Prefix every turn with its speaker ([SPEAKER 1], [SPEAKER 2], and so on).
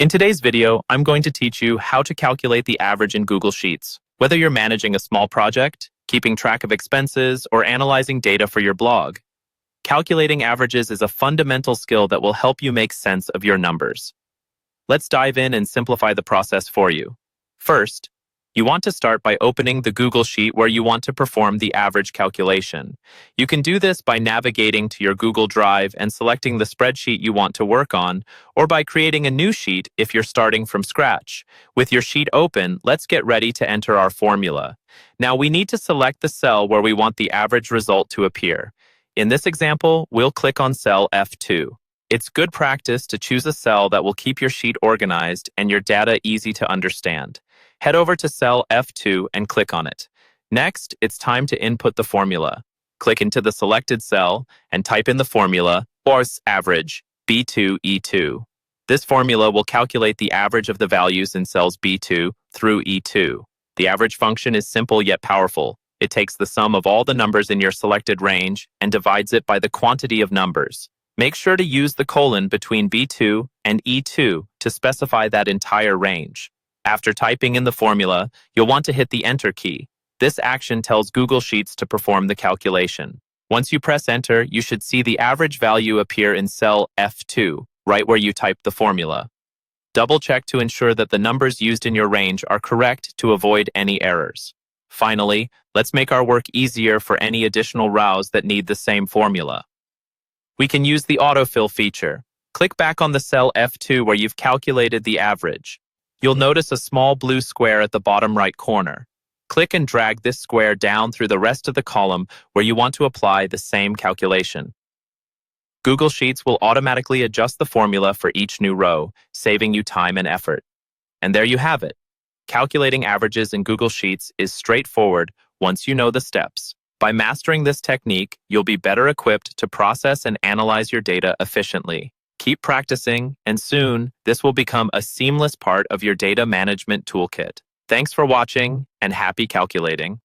[SPEAKER 1] In today's video, I'm going to teach you how to calculate the average in Google Sheets. Whether you're managing a small project, keeping track of expenses, or analyzing data for your blog, calculating averages is a fundamental skill that will help you make sense of your numbers. Let's dive in and simplify the process for you. First, you want to start by opening the Google Sheet where you want to perform the average calculation. You can do this by navigating to your Google Drive and selecting the spreadsheet you want to work on, or by creating a new sheet if you're starting from scratch. With your sheet open, let's get ready to enter our formula. Now we need to select the cell where we want the average result to appear. In this example, we'll click on cell F2. It's good practice to choose a cell that will keep your sheet organized and your data easy to understand. Head over to cell F2 and click on it. Next, it's time to input the formula. Click into the selected cell and type in the formula, or average, B2E2. This formula will calculate the average of the values in cells B2 through E2. The average function is simple yet powerful. It takes the sum of all the numbers in your selected range and divides it by the quantity of numbers. Make sure to use the colon between B2 and E2 to specify that entire range. After typing in the formula, you'll want to hit the Enter key. This action tells Google Sheets to perform the calculation. Once you press Enter, you should see the average value appear in cell F2, right where you typed the formula. Double-check to ensure that the numbers used in your range are correct to avoid any errors. Finally, let's make our work easier for any additional rows that need the same formula. We can use the autofill feature. Click back on the cell F2 where you've calculated the average. You'll notice a small blue square at the bottom right corner. Click and drag this square down through the rest of the column where you want to apply the same calculation. Google Sheets will automatically adjust the formula for each new row, saving you time and effort. And there you have it. Calculating averages in Google Sheets is straightforward once you know the steps. By mastering this technique, you'll be better equipped to process and analyze your data efficiently. Keep practicing, and soon, this will become a seamless part of your data management toolkit. Thanks for watching, and happy calculating.